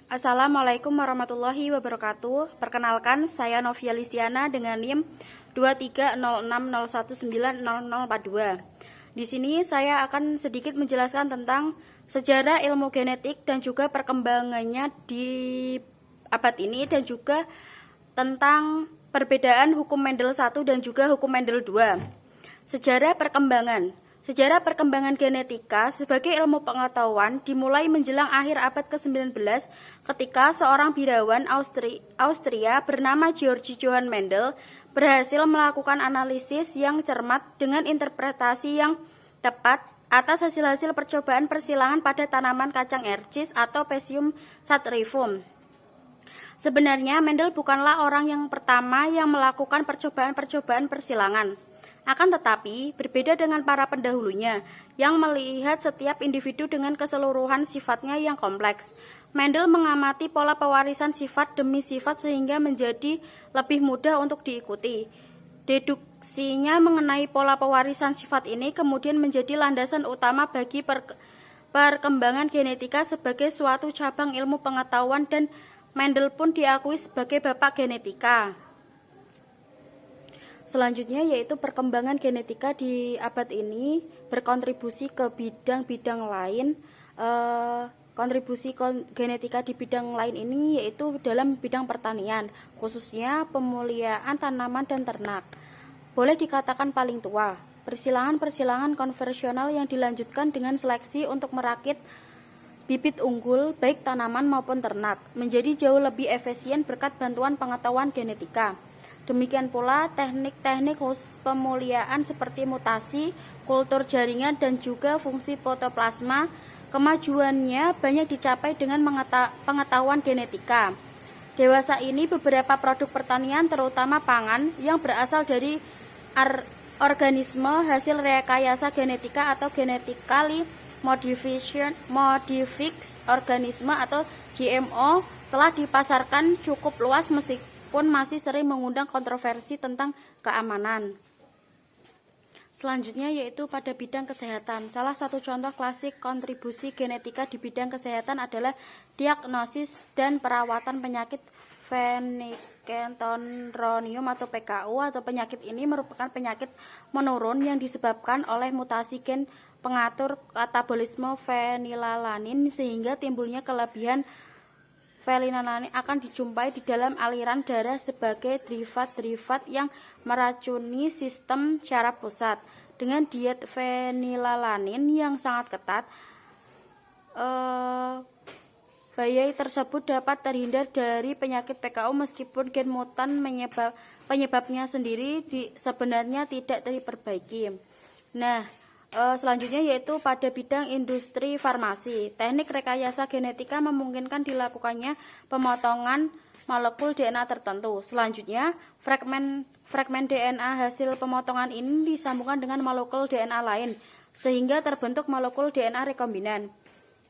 Assalamualaikum warahmatullahi wabarakatuh. Perkenalkan, saya Novia Listiana dengan NIM 23060190042. Di sini saya akan sedikit menjelaskan tentang sejarah ilmu genetik dan juga perkembangannya di abad ini, dan juga tentang perbedaan hukum Mendel 1 dan juga hukum Mendel 2. Sejarah perkembangan genetika sebagai ilmu pengetahuan dimulai menjelang akhir abad ke-19 ketika seorang birawan Austria bernama Georg Johann Mendel berhasil melakukan analisis yang cermat dengan interpretasi yang tepat atas hasil-hasil percobaan persilangan pada tanaman kacang ercis atau Pesium sativum. Sebenarnya Mendel bukanlah orang yang pertama yang melakukan percobaan-percobaan persilangan. Akan tetapi, berbeda dengan para pendahulunya yang melihat setiap individu dengan keseluruhan sifatnya yang kompleks. Mendel mengamati pola pewarisan sifat demi sifat sehingga menjadi lebih mudah untuk diikuti. Deduksinya mengenai pola pewarisan sifat ini kemudian menjadi landasan utama bagi perkembangan genetika sebagai suatu cabang ilmu pengetahuan, dan Mendel pun diakui sebagai bapak genetika. Selanjutnya yaitu perkembangan genetika di abad ini berkontribusi ke bidang-bidang lain. Kontribusi genetika di bidang lain ini yaitu dalam bidang pertanian, khususnya pemuliaan tanaman dan ternak. Boleh dikatakan paling tua. Persilangan-persilangan konvensional yang dilanjutkan dengan seleksi untuk merakit bibit unggul baik tanaman maupun ternak menjadi jauh lebih efisien berkat bantuan pengetahuan genetika. Demikian pula teknik-teknik khusus pemuliaan seperti mutasi, kultur jaringan, dan juga fungsi protoplasma. Kemajuannya banyak dicapai dengan pengetahuan genetika. Dewasa ini beberapa produk pertanian terutama pangan yang berasal dari organisme hasil rekayasa genetika atau genetically modified organisme atau GMO telah dipasarkan cukup luas meskipun masih sering mengundang kontroversi tentang keamanan. Selanjutnya yaitu pada bidang kesehatan. Salah satu contoh klasik kontribusi genetika di bidang kesehatan adalah diagnosis dan perawatan penyakit Phenyctotronium atau PKU, atau penyakit ini merupakan penyakit menurun yang disebabkan oleh mutasi gen pengatur katabolisme fenilalanin sehingga timbulnya kelebihan fenilalanin akan dijumpai di dalam aliran darah sebagai derivat-derivat yang meracuni sistem syaraf pusat. Dengan diet fenilalanin yang sangat ketat, bayi tersebut dapat terhindar dari penyakit PKU meskipun gen mutan penyebabnya sendiri sebenarnya tidak diperbaiki. Selanjutnya yaitu pada bidang industri farmasi. Teknik rekayasa genetika memungkinkan dilakukannya pemotongan molekul DNA tertentu. Selanjutnya, fragmen DNA hasil pemotongan ini disambungkan dengan molekul DNA lain sehingga terbentuk molekul DNA rekombinan.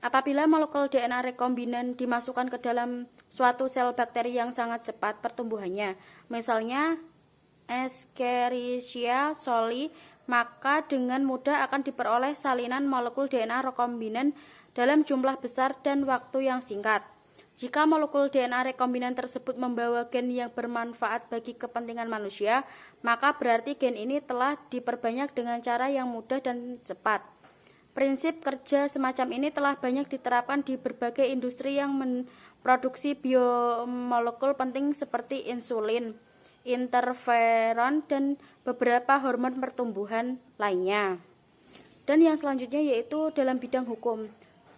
Apabila molekul DNA rekombinan dimasukkan ke dalam suatu sel bakteri yang sangat cepat pertumbuhannya, misalnya Escherichia coli, maka dengan mudah akan diperoleh salinan molekul DNA rekombinan dalam jumlah besar dan waktu yang singkat. Jika molekul DNA rekombinan tersebut membawa gen yang bermanfaat bagi kepentingan manusia, maka berarti gen ini telah diperbanyak dengan cara yang mudah dan cepat. Prinsip kerja semacam ini telah banyak diterapkan di berbagai industri yang memproduksi biomolekul penting seperti insulin, interferon, dan beberapa hormon pertumbuhan lainnya. Dan yang selanjutnya yaitu dalam bidang hukum.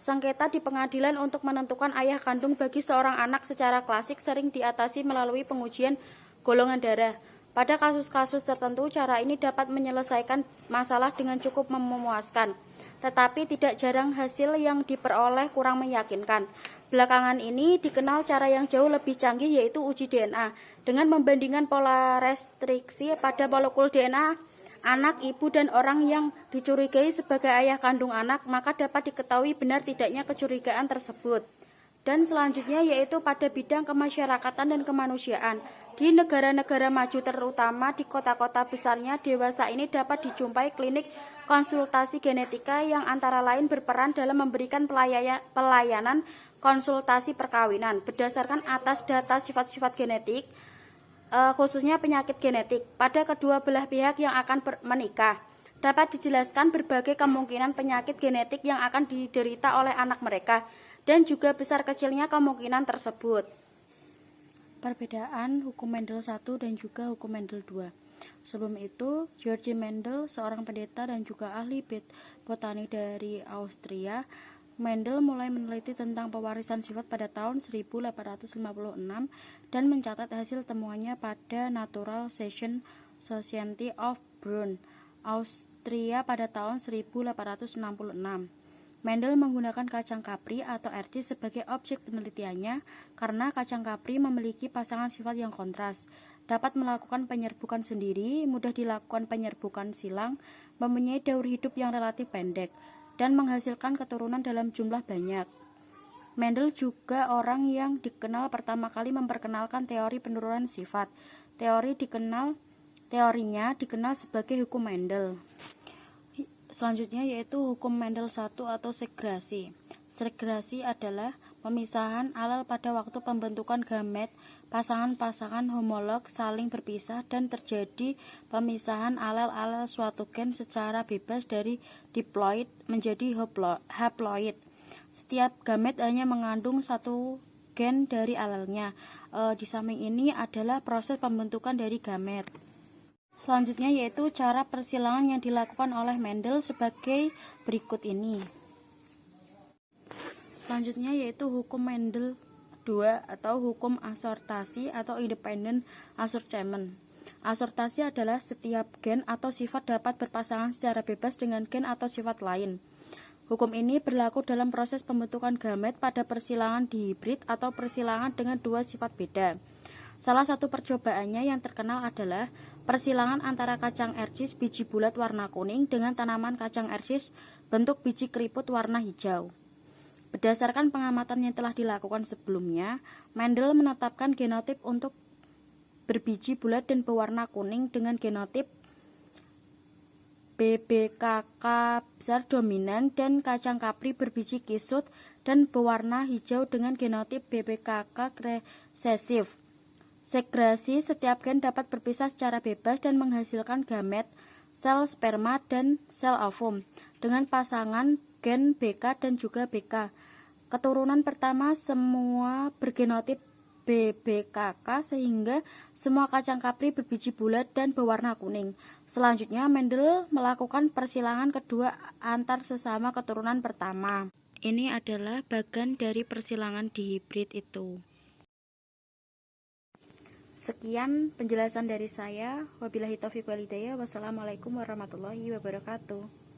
Sengketa di pengadilan untuk menentukan ayah kandung bagi seorang anak secara klasik sering diatasi melalui pengujian golongan darah. Pada kasus-kasus tertentu, cara ini dapat menyelesaikan masalah dengan cukup memuaskan. Tetapi tidak jarang hasil yang diperoleh kurang meyakinkan. Belakangan ini dikenal cara yang jauh lebih canggih yaitu uji DNA. Dengan membandingkan pola restriksi pada molekul DNA anak, ibu, dan orang yang dicurigai sebagai ayah kandung anak, maka dapat diketahui benar tidaknya kecurigaan tersebut. Dan selanjutnya yaitu pada bidang kemasyarakatan dan kemanusiaan. Di negara-negara maju terutama di kota-kota besarnya, dewasa ini dapat dijumpai klinik konsultasi genetika yang antara lain berperan dalam memberikan pelayanan konsultasi perkawinan berdasarkan atas data sifat-sifat genetik, khususnya penyakit genetik pada kedua belah pihak yang akan menikah. Dapat dijelaskan berbagai kemungkinan penyakit genetik yang akan diderita oleh anak mereka dan juga besar kecilnya kemungkinan tersebut. Perbedaan hukum Mendel 1 dan juga hukum Mendel 2. Sebelum itu, Georg Mendel, seorang pendeta dan juga ahli botani dari Austria, Mendel mulai meneliti tentang pewarisan sifat pada tahun 1856 dan mencatat hasil temuannya pada Natural Selection Society of Bonn, Austria pada tahun 1866. Mendel menggunakan kacang kapri atau RC sebagai objek penelitiannya karena kacang kapri memiliki pasangan sifat yang kontras, dapat melakukan penyerbukan sendiri, mudah dilakukan penyerbukan silang, mempunyai daur hidup yang relatif pendek, dan menghasilkan keturunan dalam jumlah banyak. Mendel juga orang yang dikenal pertama kali memperkenalkan teori penurunan sifat. Teorinya dikenal sebagai hukum Mendel. Selanjutnya yaitu hukum Mendel 1 atau segresi. Segresi adalah pemisahan alel pada waktu pembentukan gamet. Pasangan-pasangan homolog saling berpisah dan terjadi pemisahan alel-alel suatu gen secara bebas dari diploid menjadi haploid. Setiap gamet hanya mengandung satu gen dari alelnya. Di samping ini adalah proses pembentukan dari gamet. Selanjutnya yaitu cara persilangan yang dilakukan oleh Mendel sebagai berikut ini. Selanjutnya yaitu hukum Mendel 2 atau hukum asortasi atau independent assortment. Asortasi adalah setiap gen atau sifat dapat berpasangan secara bebas dengan gen atau sifat lain. Hukum ini berlaku dalam proses pembentukan gamet pada persilangan dihibrid atau persilangan dengan dua sifat beda. Salah satu percobaannya yang terkenal adalah persilangan antara kacang ercis biji bulat warna kuning dengan tanaman kacang ercis bentuk biji keriput warna hijau. Berdasarkan pengamatan yang telah dilakukan sebelumnya, Mendel menetapkan genotip untuk berbiji bulat dan berwarna kuning dengan genotip BBKK besar dominan dan kacang kapri berbiji kisut dan berwarna hijau dengan genotip BBKK resesif. Segresi, setiap gen dapat berpisah secara bebas dan menghasilkan gamet, sel sperma, dan sel ovum dengan pasangan gen BK dan juga BK. Keturunan pertama semua bergenotip BBKK sehingga semua kacang kapri berbiji bulat dan berwarna kuning. Selanjutnya Mendel melakukan persilangan kedua antar sesama keturunan pertama. Ini adalah bagian dari persilangan dihibrid itu. Sekian penjelasan dari saya. Wabillahi taufiq wal hidayah. Wassalamualaikum warahmatullahi wabarakatuh.